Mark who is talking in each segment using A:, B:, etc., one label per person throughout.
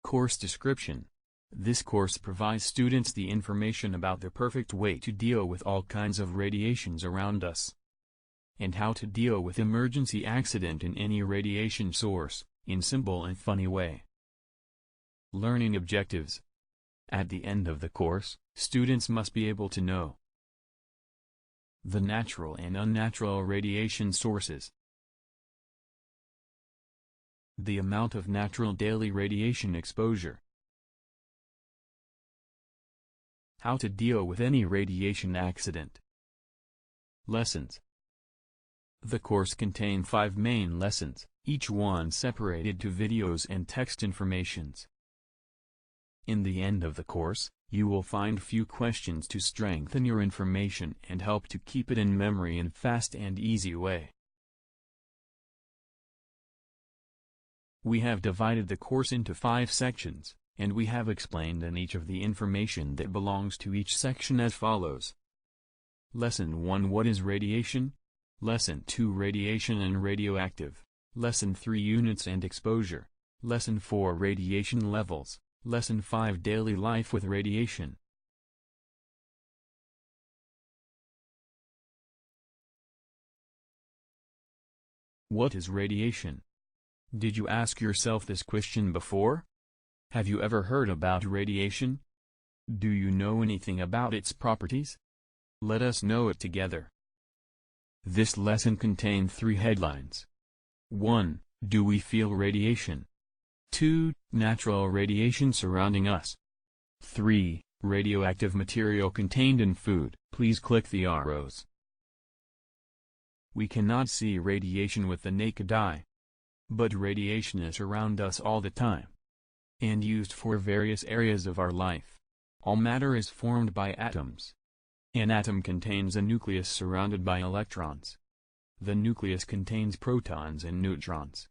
A: Course description. This course provides students the information about the perfect way to deal with all kinds of radiations around us, and how to deal with emergency accident in any radiation source, in simple and funny way. Learning objectives. At the end of the course, students must be able to know the natural and unnatural radiation sources, the amount of natural daily radiation exposure, how to deal with any radiation accident. Lessons. The course contains 5 main lessons, each one separated to videos and text informations. In the end of the course, you will find few questions to strengthen your information and help to keep it in memory in fast and easy way. We have divided the course into 5 sections, and we have explained in each of the information that belongs to each section as follows. Lesson 1, what is radiation? Lesson 2, radiation and radioactive. Lesson 3, units and exposure. Lesson 4, radiation levels. Lesson 5, daily life with radiation. What is radiation? Did you ask yourself this question before? Have you ever heard about radiation? Do you know anything about its properties? Let us know it together. This lesson contains 3 headlines. 1. Do we feel radiation? 2. Natural radiation surrounding us. 3. Radioactive material contained in food. Please click the arrows. We cannot see radiation with the naked eye, but radiation is around us all the time, and used for various areas of our life. All matter is formed by atoms. An atom contains a nucleus surrounded by electrons. The nucleus contains protons and neutrons.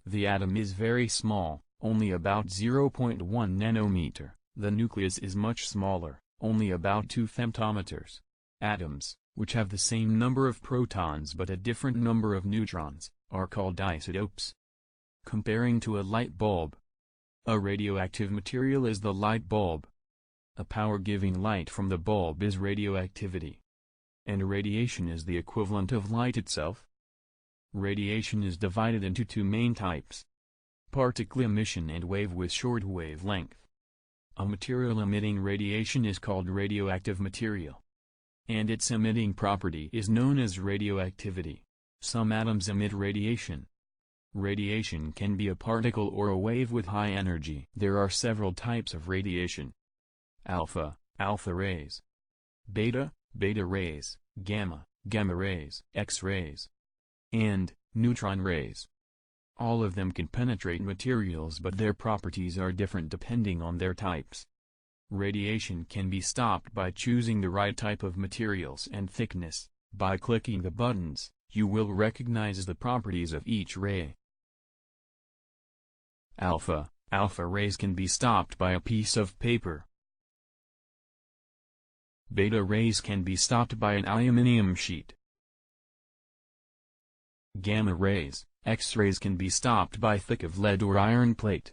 A: The atom is very small, only about 0.1 nanometer. The nucleus is much smaller, only about 2 femtometers. Atoms, which have the same number of protons but a different number of neutrons, are called isotopes. Comparing to a light bulb. A radioactive material is the light bulb. A power-giving light from the bulb is radioactivity. And radiation is the equivalent of light itself. Radiation is divided into 2 main types: particle emission and wave with short wavelength. A material emitting radiation is called radioactive material, and its emitting property is known as radioactivity. Some atoms emit radiation. Radiation can be a particle or a wave with high energy. There are several types of radiation: alpha, alpha rays; beta, beta rays; gamma, gamma rays; X-rays; and neutron rays. All of them can penetrate materials, but their properties are different depending on their types. Radiation can be stopped by choosing the right type of materials and thickness. By clicking the buttons, you will recognize the properties of each ray. Alpha rays can be stopped by a piece of paper. Beta rays can be stopped by an aluminum sheet. Gamma rays, X-rays can be stopped by thick of lead or iron plate.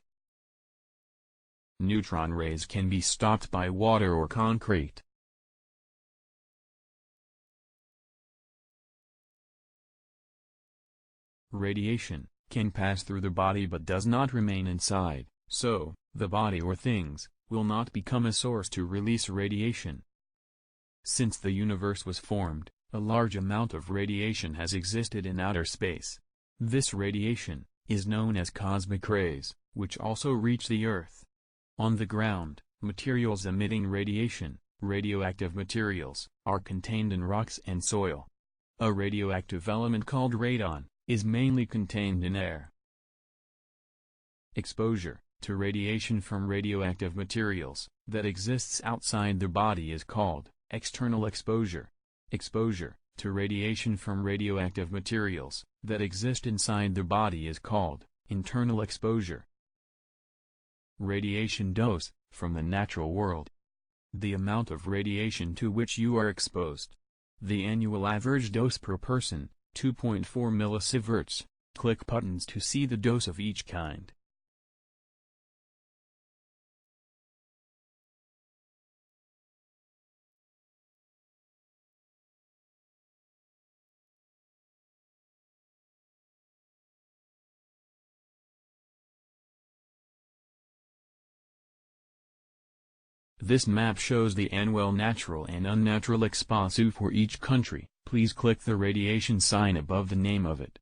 A: Neutron rays can be stopped by water or concrete. Radiation can pass through the body but does not remain inside, so, the body or things will not become a source to release radiation. Since the universe was formed, a large amount of radiation has existed in outer space. This radiation is known as cosmic rays, which also reach the Earth. On the ground, materials emitting radiation, radioactive materials, are contained in rocks and soil. A radioactive element called radon is mainly contained in air. Exposure to radiation from radioactive materials that exists outside the body is called external exposure. Exposure to radiation from radioactive materials that exist inside the body is called internal exposure. Radiation dose from the natural world. The amount of radiation to which you are exposed. The annual average dose per person, 2.4 millisieverts. Click buttons to see the dose of each kind. This map shows the annual natural and unnatural exposure for each country. Please click the radiation sign above the name of it.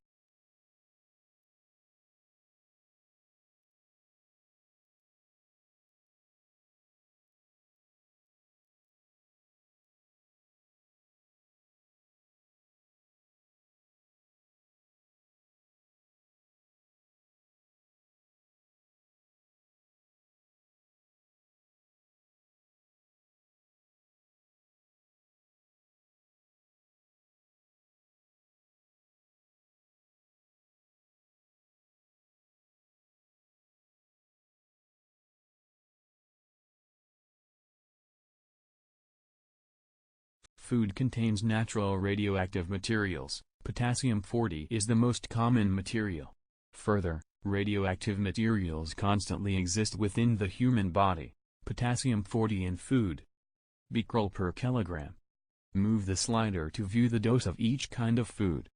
A: Food contains natural radioactive materials. Potassium-40 is the most common material. Further, radioactive materials constantly exist within the human body. Potassium-40 in food. Becquerel per kilogram. Move the slider to view the dose of each kind of food.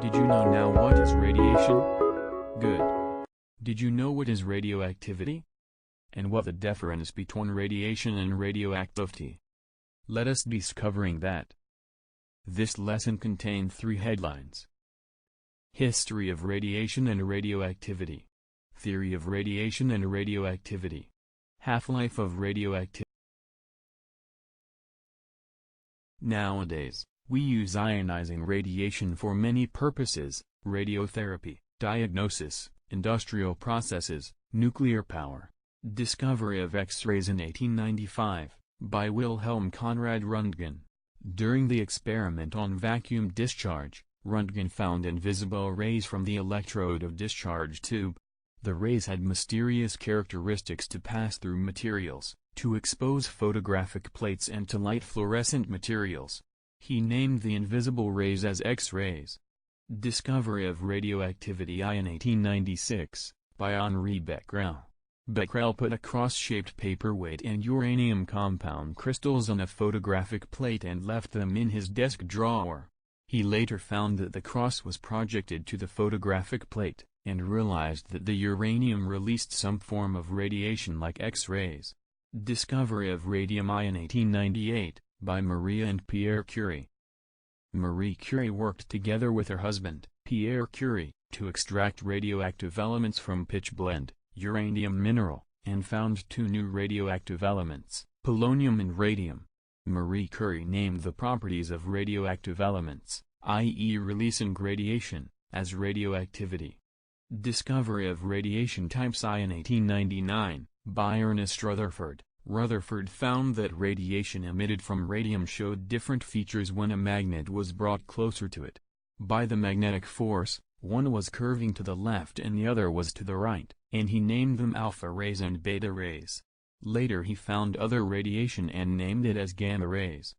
A: Did you know now what is radiation? Good. Did you know what is radioactivity? And what the difference between radiation and radioactivity? Let us discovering that. This lesson contained 3 headlines. History of radiation and radioactivity. Theory of radiation and radioactivity. Half-life of radioactivity. Nowadays, we use ionizing radiation for many purposes: radiotherapy, diagnosis, industrial processes, nuclear power. Discovery of X-rays in 1895, by Wilhelm Conrad Röntgen. During the experiment on vacuum discharge, Röntgen found invisible rays from the electrode of discharge tube. The rays had mysterious characteristics to pass through materials, to expose photographic plates and to light fluorescent materials. He named the invisible rays as X-rays. Discovery of radioactivity in 1896, by Henri Becquerel. Becquerel put a cross-shaped paperweight and uranium compound crystals on a photographic plate and left them in his desk drawer. He later found that the cross was projected to the photographic plate, and realized that the uranium released some form of radiation like X-rays. Discovery of radium in 1898, by Maria and Pierre Curie. Marie Curie worked together with her husband, Pierre Curie, to extract radioactive elements from pitchblende, uranium mineral, and found 2 new radioactive elements, polonium and radium. Marie Curie named the properties of radioactive elements, i.e. releasing radiation, as radioactivity. Discovery of radiation types in 1899, by Ernest Rutherford. Rutherford found that radiation emitted from radium showed different features when a magnet was brought closer to it. By the magnetic force, one was curving to the left and the other was to the right, and he named them alpha rays and beta rays. Later he found other radiation and named it as gamma rays.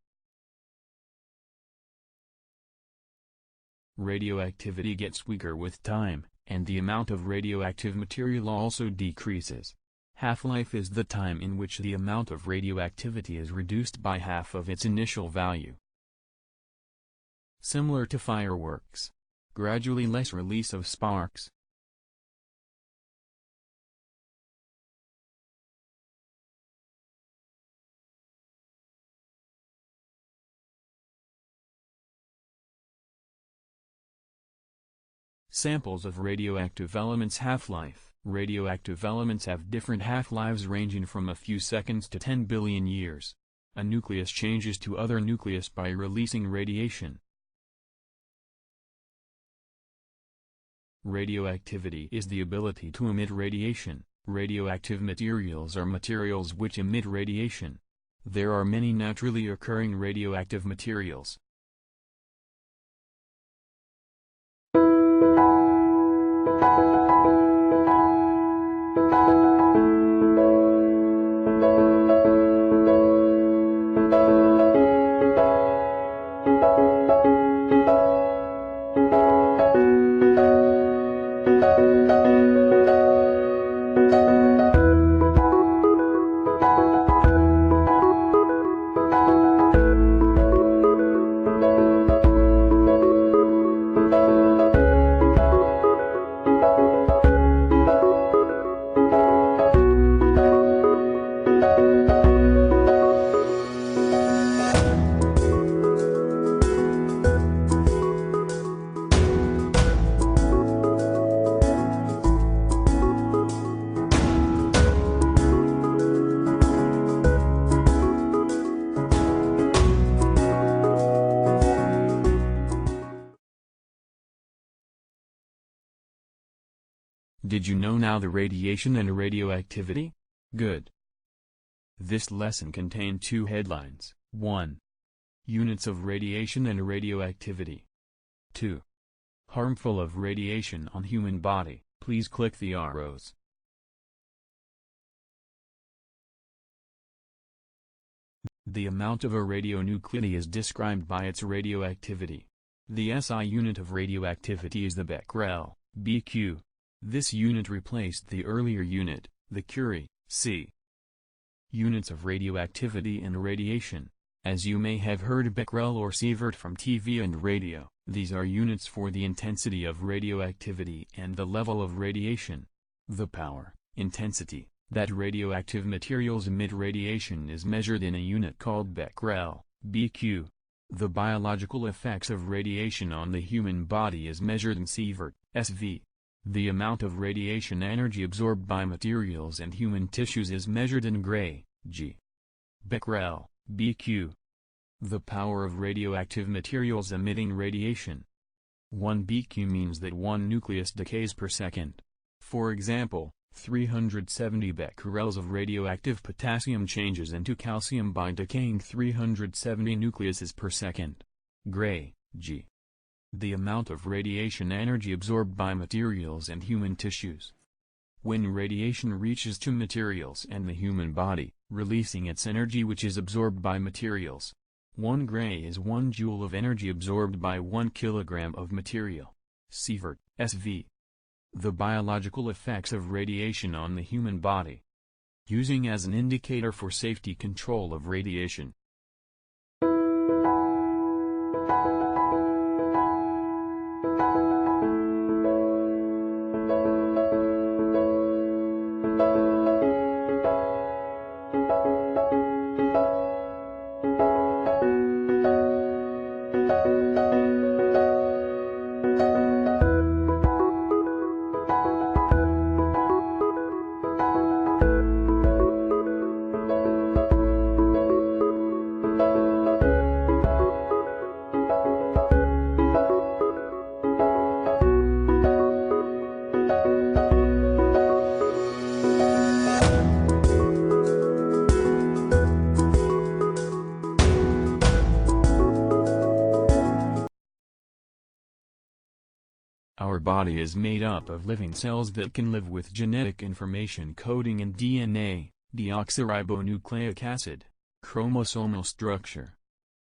A: Radioactivity gets weaker with time, and the amount of radioactive material also decreases. Half-life is the time in which the amount of radioactivity is reduced by half of its initial value. Similar to fireworks. Gradually less release of sparks. Samples of radioactive elements. Half-life. Radioactive elements have different half-lives ranging from a few seconds to 10 billion years. A nucleus changes to other nucleus by releasing radiation. Radioactivity is the ability to emit radiation. Radioactive materials are materials which emit radiation. There are many naturally occurring radioactive materials. Did you know now the radiation and radioactivity? Good. This lesson contained 2 headlines. 1. Units of radiation and radioactivity. 2. Harmful of radiation on human body. Please click the arrows. The amount of a radionuclide is described by its radioactivity. The SI unit of radioactivity is the Becquerel, BQ. This unit replaced the earlier unit, the Curie, C. Units of radioactivity and radiation. As you may have heard Becquerel or Sievert from TV and radio, These are units for the intensity of radioactivity and the level of radiation. The power, intensity, that radioactive materials emit radiation is measured in a unit called becquerel, BQ. The biological effects of radiation on the human body is measured in sievert, SV. The amount of radiation energy absorbed by materials and human tissues is measured in Gray, G. Becquerel, BQ. The power of radioactive materials emitting radiation. 1 BQ means that 1 nucleus decays per second. For example, 370 becquerels of radioactive potassium changes into calcium by decaying 370 nucleuses per second. Gray, G. The amount of radiation energy absorbed by materials and human tissues. When radiation reaches to materials and the human body, releasing its energy which is absorbed by materials. 1 Gray is 1 joule of energy absorbed by 1 kilogram of material. Sievert, SV. The biological effects of radiation on the human body. Using as an indicator for safety control of radiation. Our body is made up of living cells that can live with genetic information coding in DNA, deoxyribonucleic acid, chromosomal structure.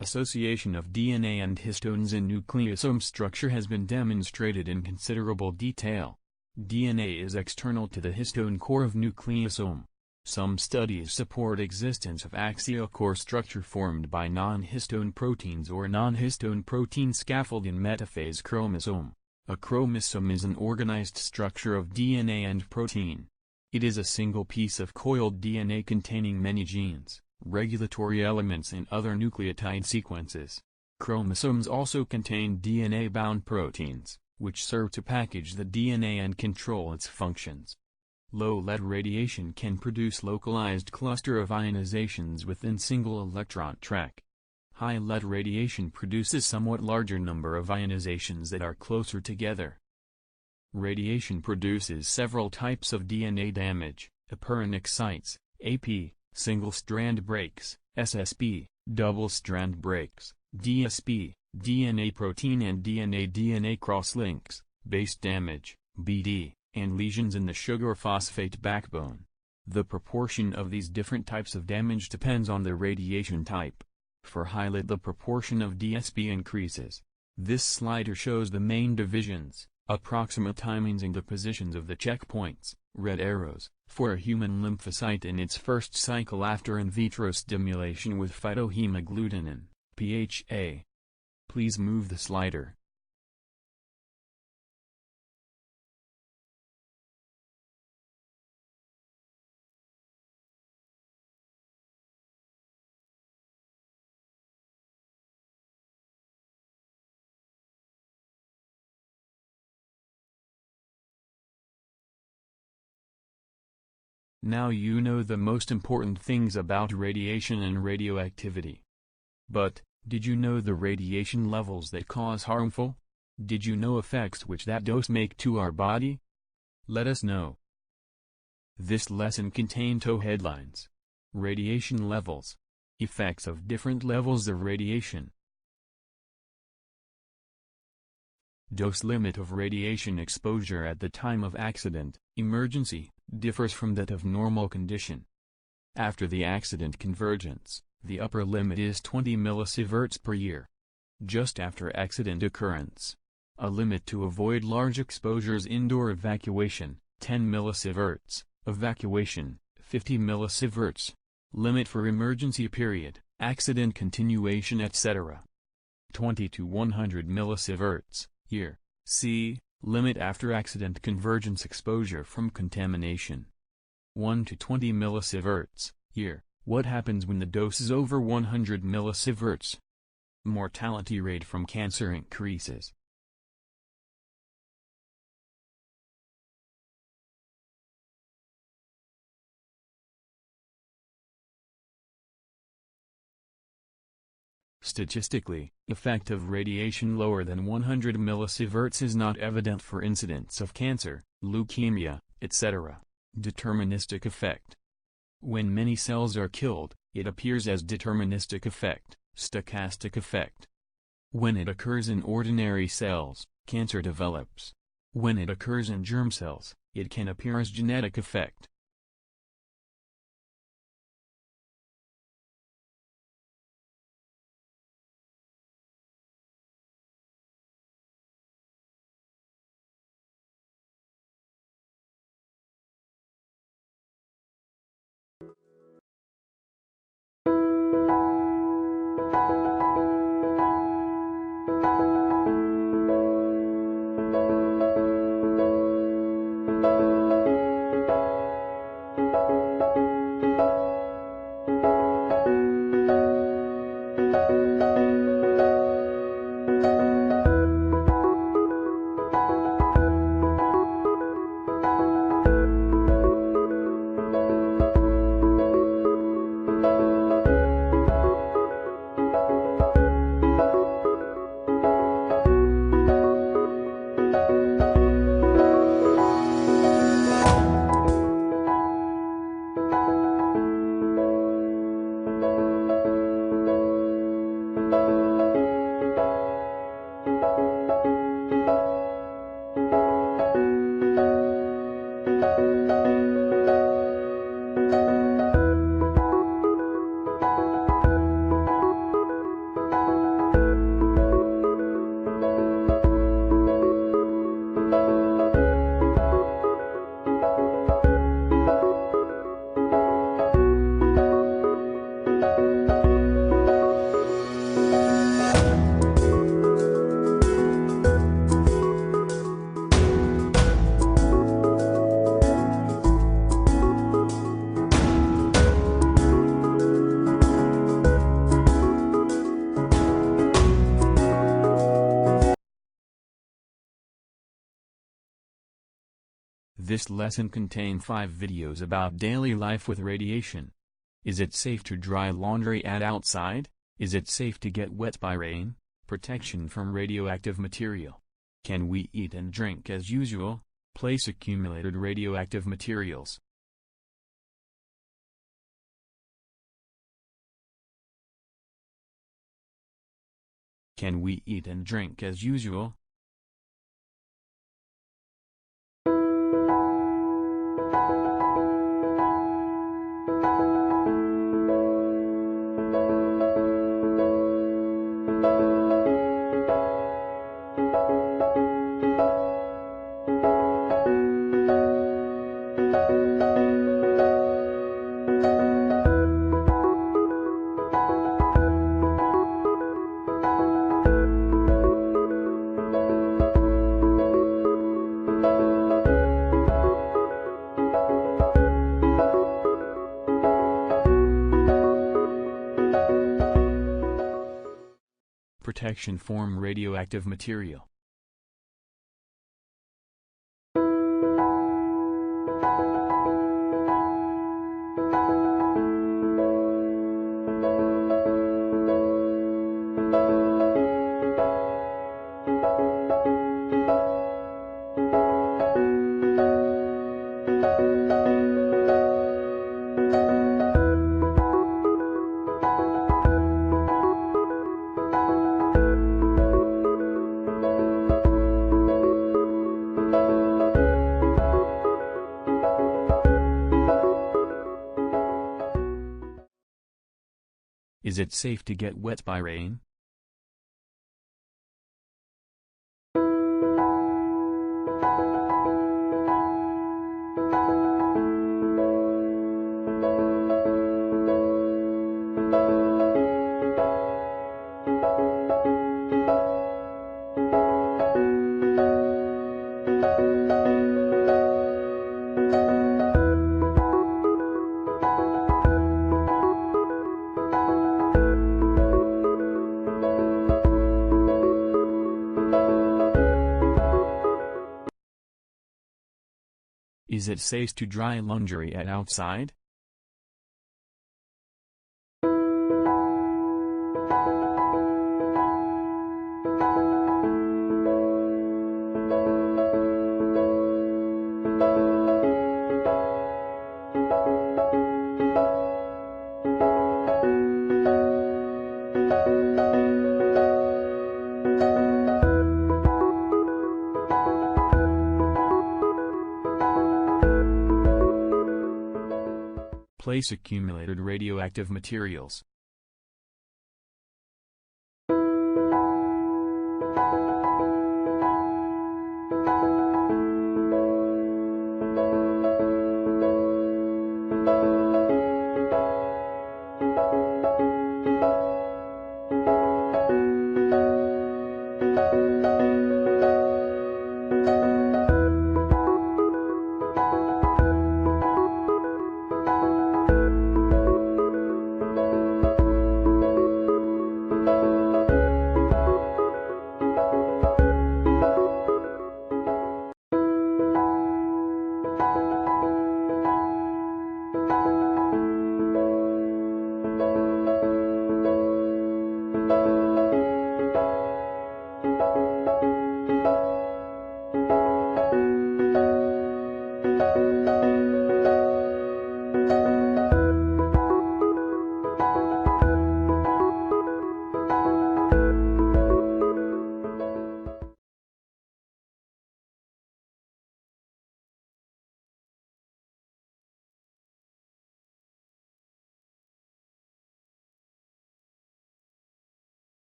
A: Association of DNA and histones in nucleosome structure has been demonstrated in considerable detail. DNA is external to the histone core of nucleosome. Some studies support existence of axial core structure formed by non-histone proteins or non-histone protein scaffold in metaphase chromosome. A chromosome is an organized structure of DNA and protein. It is a single piece of coiled DNA containing many genes, regulatory elements and other nucleotide sequences. Chromosomes also contain DNA-bound proteins, which serve to package the DNA and control its functions. Low lead radiation can produce localized cluster of ionizations within single electron track. High lead radiation produces somewhat larger number of ionizations that are closer together. Radiation produces several types of DNA damage: aperonic sites, AP, single-strand breaks, SSB, double-strand breaks, DSB, DNA protein and DNA crosslinks, base damage, BD, and lesions in the sugar phosphate backbone. The proportion of these different types of damage depends on the radiation type. For high lead the proportion of DSB increases. This slider shows the main divisions, approximate timings and the positions of the checkpoints, red arrows, for a human lymphocyte in its first cycle after in vitro stimulation with phytohemagglutinin, PHA. Please move the slider. Now you know the most important things about radiation and radioactivity. But, did you know the radiation levels that cause harmful? Did you know effects which that dose make to our body? Let us know. This lesson contained two headlines. Radiation levels. Effects of different levels of radiation. Dose limit of radiation exposure at the time of accident, emergency, differs from that of normal condition. After the accident convergence, the upper limit is 20 millisieverts per year. Just after accident occurrence, a limit to avoid large exposures: indoor evacuation, 10 millisieverts, evacuation, 50 millisieverts. Limit for emergency period, accident continuation etc. 20 to 100 millisieverts, year. C. Limit after accident convergence exposure from contamination. 1 to 20 millisieverts, year. What happens when the dose is over 100 millisieverts? Mortality rate from cancer increases. Statistically, effect of radiation lower than 100 millisieverts is not evident for incidence of cancer, leukemia, etc. Deterministic effect. When many cells are killed, it appears as deterministic effect, stochastic effect. When it occurs in ordinary cells, cancer develops. When it occurs in germ cells, it can appear as genetic effect. This lesson contains 5 videos about daily life with radiation. Is it safe to dry laundry outside? Is it safe to get wet by rain? Protection from radioactive material. Can we eat and drink as usual? Place accumulated radioactive materials. Can we eat and drink as usual? Protection from radioactive material. Is it safe to get wet by rain? Is it safe to dry laundry at outside? Place accumulated radioactive materials.